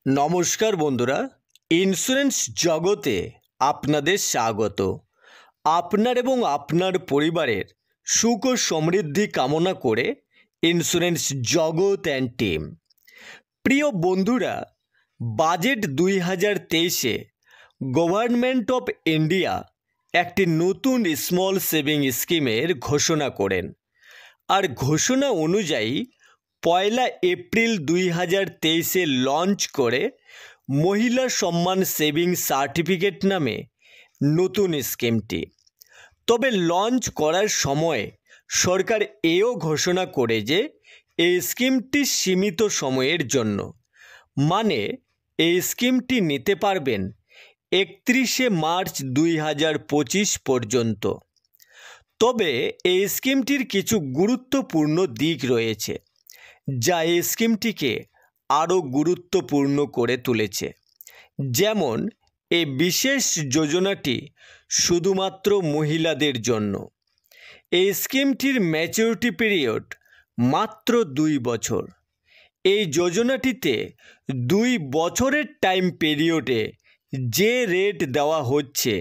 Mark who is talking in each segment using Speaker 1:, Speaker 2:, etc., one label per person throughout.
Speaker 1: নমস্কার বন্ধুরা, ইন্স্যুরেন্স জগতে আপনাদের স্বাগত। আপনার এবং আপনার পরিবারের সুখ ও সমৃদ্ধি কামনা করে ইন্স্যুরেন্স জগৎ অ্যান্ড টিম। প্রিয় বন্ধুরা, বাজেট 2023-এ গভর্নমেন্ট অফ ইন্ডিয়া একটি নতুন স্মল সেভিং স্কিমের ঘোষণা করেন। আর ঘোষণা অনুযায়ী 1 এপ্রিল 2023-এ লঞ্চ করে মহিলা সম্মান সেভিং সার্টিফিকেট নামে নতুন স্কিমটি। তবে লঞ্চ করার সময় সরকার এও ঘোষণা করে যে এই স্কিমটি সীমিত সময়ের জন্য, মানে এই স্কিমটি নিতে পারবেন 31শে মার্চ 2025 পর্যন্ত। তবে এই স্কিমটির কিছু গুরুত্বপূর্ণ দিক রয়েছে যা এই স্কিমটিকে আরও গুরুত্বপূর্ণ করে তুলেছে। যেমন, এই বিশেষ যোজনাটি শুধুমাত্র মহিলাদের জন্য। এই স্কিমটির ম্যাচুরিটি পিরিয়ড মাত্র 2 বছর। এই যোজনাটিতে 2 বছরের টাইম পিরিয়ডে যে রেট দেওয়া হচ্ছে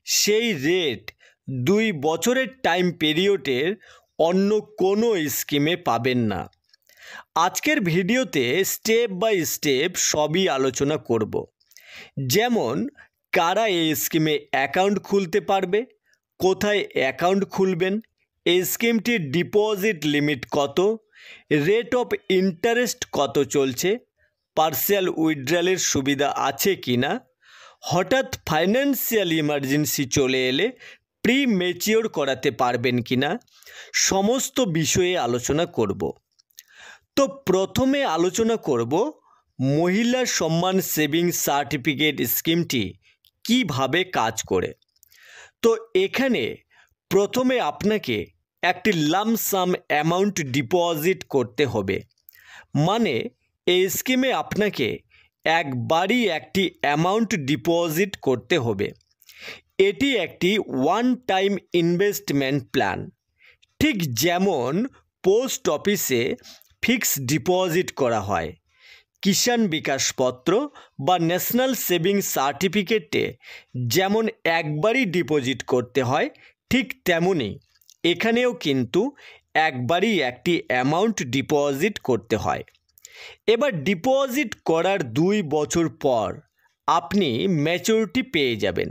Speaker 1: সেই রেট 2 বছরের টাইম পিরিয়ডের অন্য কোনো স্কিমে পাবেন না। আজকের ভিডিওতে স্টেপ বাই স্টেপ সবই আলোচনা করব। যেমন, কারা এই স্কিমে অ্যাকাউন্ট খুলতে পারবে, কোথায় অ্যাকাউন্ট খুলবেন, এই স্কিমটির ডিপোজিট লিমিট কত, রেট অফ ইন্টারেস্ট কত চলছে, পার্সিয়াল উইথড্রয়ালের সুবিধা আছে কি না, হঠাৎ ফাইন্যান্সিয়াল ইমার্জেন্সি চলে এলে প্রি ম্যাচিওর করাতে পারবেন কি না, সমস্ত বিষয়ে আলোচনা করব। তো প্রথমে আলোচনা করব মহিলা সম্মান সেভিং সার্টিফিকেট স্কিমটি কিভাবে কাজ করে। তো এখানে প্রথমে আপনাকে একটি লামসাম অ্যামাউন্ট ডিপোজিট করতে হবে, মানে এই স্কিমে আপনাকে একবারই একটি অ্যামাউন্ট ডিপোজিট করতে হবে। এটি একটি ওয়ান টাইম ইনভেস্টমেন্ট প্ল্যান, ঠিক যেমন পোস্ট অফিসে ফিক্সড ডিপোজিট করা হয়, কিষাণ বিকাশ পত্র বা ন্যাশনাল সেভিং সার্টিফিকেটে যেমন একবারই ডিপোজিট করতে হয়, ঠিক তেমনই এখানেও কিন্তু একবারই একটি অ্যামাউন্ট ডিপোজিট করতে হয়। এবার ডিপোজিট করার 2 বছর পর আপনি ম্যাচুরিটি পেয়ে যাবেন।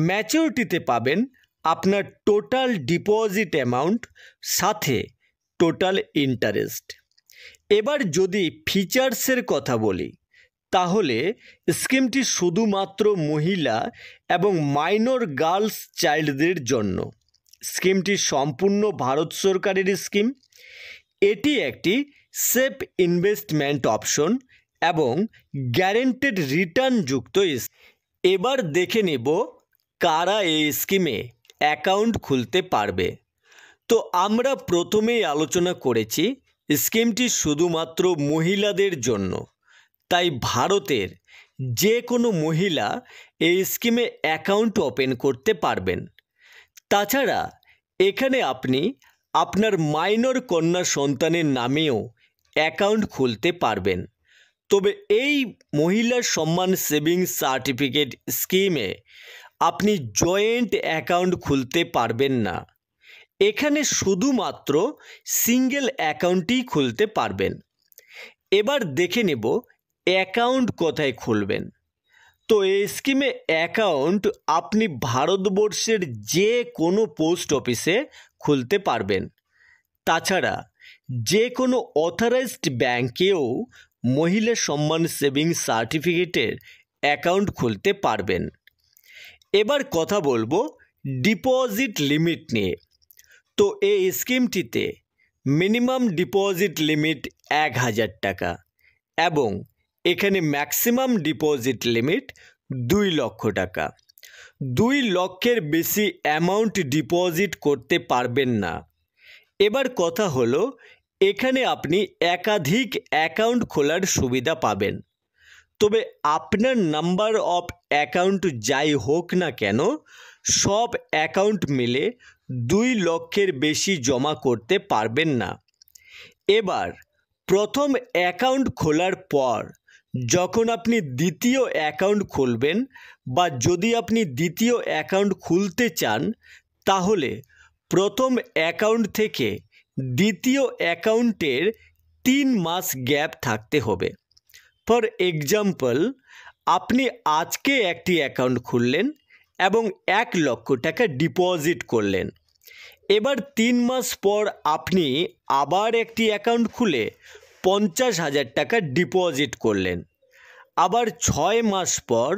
Speaker 1: ম্যাচুরিটিতে পাবেন আপনার টোটাল ডিপোজিট অ্যামাউন্ট সাথে টোটাল ইন্টারেস্ট। এবার যদি ফিচার্সের কথা বলি, তাহলে স্কিমটি শুধুমাত্র মহিলা এবং মাইনর গার্লস চাইল্ডদের জন্য। স্কিমটি সম্পূর্ণ ভারত সরকারের স্কিম। এটি একটি সেফ ইনভেস্টমেন্ট অপশন এবং গ্যারেন্টেড রিটার্ন যুক্ত। এবার দেখে নেব কারা এই স্কিমে অ্যাকাউন্ট খুলতে পারবে। তো আমরা প্রথমেই আলোচনা করেছি স্কিমটি শুধুমাত্র মহিলাদের জন্য, তাই ভারতের যে কোনো মহিলা এই স্কিমে অ্যাকাউন্ট ওপেন করতে পারবেন। তাছাড়া এখানে আপনি আপনার মাইনর কন্যা সন্তানের নামেও অ্যাকাউন্ট খুলতে পারবেন। তবে এই মহিলা সম্মান সেভিং সার্টিফিকেট স্কিমে আপনি জয়েন্ট অ্যাকাউন্ট খুলতে পারবেন না। এখানে শুধুমাত্র সিঙ্গেল অ্যাকাউন্টই খুলতে পারবেন। এবার দেখে নেব অ্যাকাউন্ট কোথায় খুলবেন। তো এই স্কিমে অ্যাকাউন্ট আপনি ভারতবর্ষের যে কোনো পোস্ট অফিসে খুলতে পারবেন। তাছাড়া যে কোনো অথরাইজড ব্যাংকেও মহিলা সম্মান সেভিং সার্টিফিকেটের অ্যাকাউন্ট খুলতে পারবেন। এবার কথা বলবো ডিপোজিট লিমিট নিয়ে। তো এই স্কিমটিতে মিনিমাম ডিপোজিট লিমিট 1000 টাকা এবং এখানে ম্যাক্সিমাম ডিপোজিট লিমিট 2 লক্ষ টাকা। 2 লক্ষের বেশি অ্যামাউন্ট ডিপোজিট করতে পারবেন না। এবার কথা হলো, এখানে আপনি একাধিক অ্যাকাউন্ট খোলার সুবিধা পাবেন। তবে আপনার নাম্বার অফ অ্যাকাউন্ট যাই হোক না কেন, সব অ্যাকাউন্ট মিলে 2 লক্ষের বেশি জমা করতে পারবেন না। এবার প্রথম অ্যাকাউন্ট খোলার পর যখন আপনি দ্বিতীয় অ্যাকাউন্ট খুলবেন বা যদি আপনি দ্বিতীয় অ্যাকাউন্ট খুলতে চান, তাহলে প্রথম অ্যাকাউন্ট থেকে দ্বিতীয় অ্যাকাউন্টের 3 মাস গ্যাপ থাকতে হবে। ফর এক্সাম্পল, আপনি আজকে একটি অ্যাকাউন্ট খুললেন এবং 1 লক্ষ টাকা ডিপোজিট করলেন। এবার 3 মাস পর আপনি আবার একটি অ্যাকাউন্ট খুলে 50,000 টাকা ডিপোজিট করলেন। আবার 6 মাস পর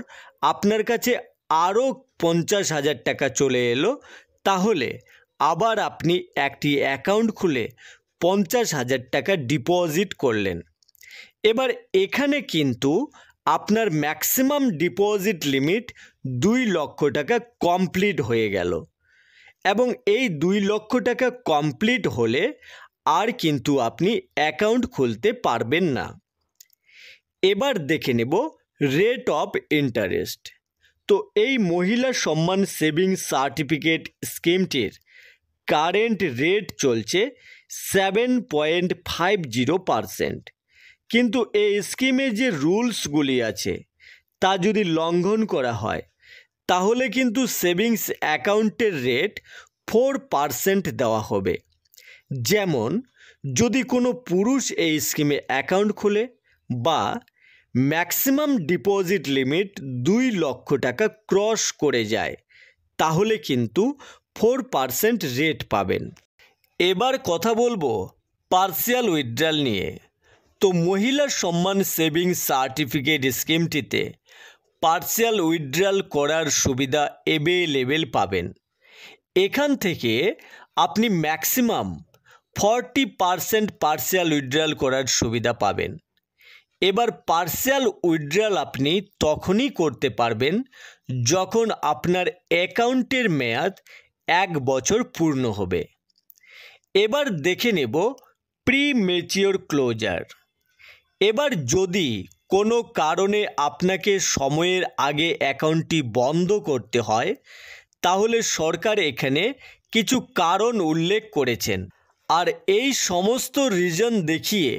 Speaker 1: আপনার কাছে আরও 50,000 টাকা চলে এলো, তাহলে আবার আপনি একটি অ্যাকাউন্ট খুলে 50,000 টাকা ডিপোজিট করলেন। এবার এখানে কিন্তু আপনার ম্যাক্সিমাম ডিপোজিট লিমিট 2 লক্ষ টাকা কমপ্লিট হয়ে গেল এবং এই 2 লক্ষ টাকা কমপ্লিট হলে আর কিন্তু আপনি অ্যাকাউন্ট খুলতে পারবেন না। এবার দেখে নেব রেট অফ ইন্টারেস্ট। তো এই মহিলা সম্মান সেভিংস সার্টিফিকেট স্কিমটির কারেন্ট রেট চলছে 7.50%। কিন্তু এই স্কিমে যে রুলসগুলি আছে তা যদি লঙ্ঘন করা হয় তাহলে কিন্তু সেভিংস অ্যাকাউন্টের রেট 4% দেওয়া হবে। যেমন যদি কোনো পুরুষ এই স্কিমে অ্যাকাউন্ট খোলে বা ম্যাক্সিমাম ডিপোজিট লিমিট 2 লক্ষ টাকা ক্রস করে যায়, তাহলে কিন্তু 4% রেট পাবেন। এবার কথা বলবো পার্সিয়াল উইথড্রয়াল নিয়ে। তো মহিলা সম্মান সেভিংস সার্টিফিকেট স্কিমটিতে পার্সিয়াল উইথড্রয়াল করার সুবিধা অ্যাভেলেবেল পাবেন। এখান থেকে আপনি ম্যাক্সিমাম 40% পার্সিয়াল উইথড্রয়াল করার সুবিধা পাবেন। এবার পার্সিয়াল উইথড্রয়াল আপনি তখনই করতে পারবেন যখন আপনার অ্যাকাউন্টের মেয়াদ 1 বছর পূর্ণ হবে। এবার দেখে নেব প্রি ম্যাচিওর ক্লোজার। এবার যদি কোনো কারণে আপনাকে সময়ের আগে অ্যাকাউন্টটি বন্ধ করতে হয়, তাহলে সরকার এখানে কিছু কারণ উল্লেখ করেছেন, আর এই সমস্ত রিজন দেখিয়ে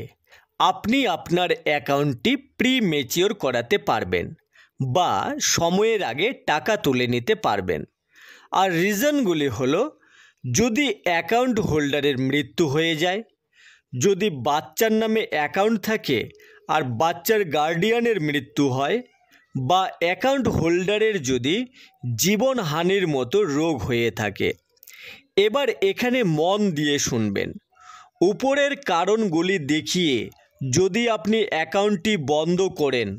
Speaker 1: আপনি আপনার অ্যাকাউন্টটি প্রি ম্যাচিওর করাতে পারবেন বা সময়ের আগে টাকা তুলে নিতে পারবেন। আর রিজনগুলি হলো, যদি অ্যাকাউন্ট হোল্ডারের মৃত্যু হয়ে যায়, যদি বাচ্চার নামে অ্যাকাউন্ট থাকে আর বাচ্চার গার্ডিয়ানের মৃত্যু হয়, বা অ্যাকাউন্ট হোল্ডারের যদি জীবনহানির মতো রোগ হয়ে থাকে। এবার এখানে মন দিয়ে শুনবেন। উপরের কারণগুলি দেখিয়ে যদি আপনি অ্যাকাউন্টটি বন্ধ করেন,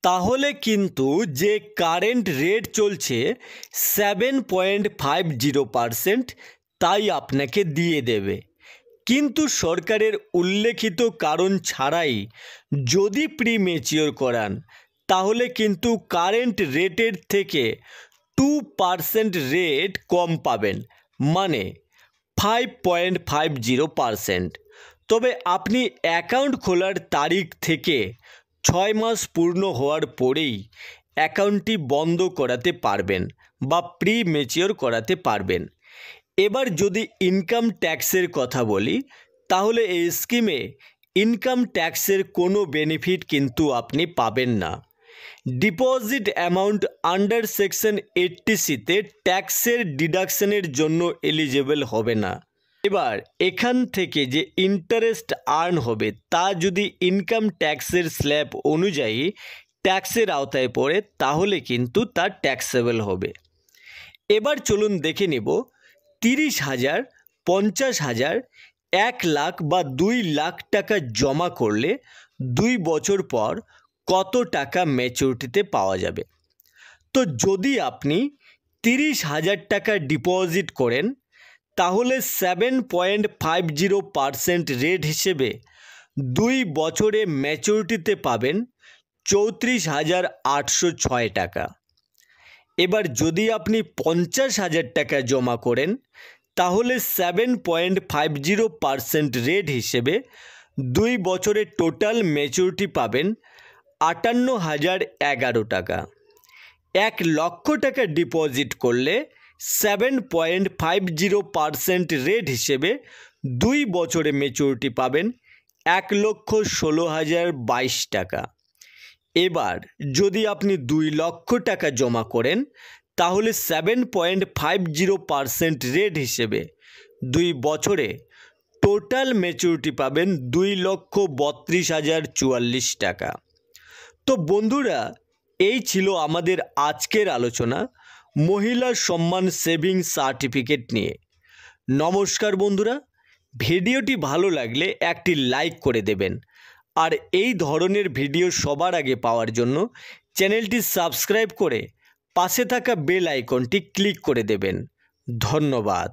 Speaker 1: তাহলে কিন্তু যে কারেন্ট রেট চলছে 7.50%, তাই আপনাকে দিয়ে দেবে। কিন্তু সরকারের উল্লেখিত কারণ ছাড়াই যদি প্রি ম্যাচিওর করান, তাহলে কিন্তু কারেন্ট রেটের থেকে 2% রেট কম পাবেন, মানে 5.50%। তবে আপনি অ্যাকাউন্ট খোলার তারিখ থেকে 6 মাস পূর্ণ হওয়ার পরেই অ্যাকাউন্টটি বন্ধ করাতে পারবেন বা প্রি ম্যাচিওর করাতে পারবেন। এবার যদি ইনকাম ট্যাক্সের কথা বলি, তাহলে এই স্কিমে ইনকাম ট্যাক্সের কোনো বেনিফিট কিন্তু আপনি পাবেন না। ডিপোজিট অ্যামাউন্ট আন্ডার সেকশন 80C-তে ট্যাক্সের ডিডাকশনের জন্য এলিজেবল হবে না। এবার এখান থেকে যে ইন্টারেস্ট আর্ন হবে তা যদি ইনকাম ট্যাক্সের স্ল্যাব অনুযায়ী ট্যাক্সের আওতায় পড়ে, তাহলে কিন্তু তা ট্যাক্সেবল হবে। এবার চলুন দেখে নেব 30,000, 50,000, 1 লাখ বা 2 লাখ টাকা জমা করলে 2 বছর পর কত টাকা ম্যাচুরিটিতে পাওয়া যাবে। তো যদি আপনি 30,000 টাকা ডিপোজিট করেন, তাহলে 7.50% রেট হিসেবে 2 বছরে ম্যাচুরিটিতে পাবেন 34,806 টাকা। এবার যদি আপনি 50,000 টাকা জমা করেন, তাহলে 7.50% রেট হিসেবে 2 বছরে টোটাল ম্যাচুরিটি পাবেন 58,011 টাকা। 1 লক্ষ টাকা ডিপোজিট করলে 7.50% রেট হিসেবে 2 বছরে ম্যাচুরিটি পাবেন 1,16,022 টাকা। এবার যদি আপনি 2 লক্ষ টাকা জমা করেন তাহলে 7.50% রেট হিসেবে 2 বছরে টোটাল ম্যাচুরিটি পাবেন 2,32,044 টাকা। তো বন্ধুরা, এই ছিল আমাদের আজকের আলোচনা মহিলা সম্মান সেভিংস সার্টিফিকেট নিয়ে। নমস্কার বন্ধুরা, ভিডিওটি ভালো লাগলে একটি লাইক করে দেবেন আর এই ধরনের ভিডিও সবার আগে পাওয়ার জন্য চ্যানেলটি সাবস্ক্রাইব করে পাশে থাকা বেল আইকনটি ক্লিক করে দেবেন। ধন্যবাদ।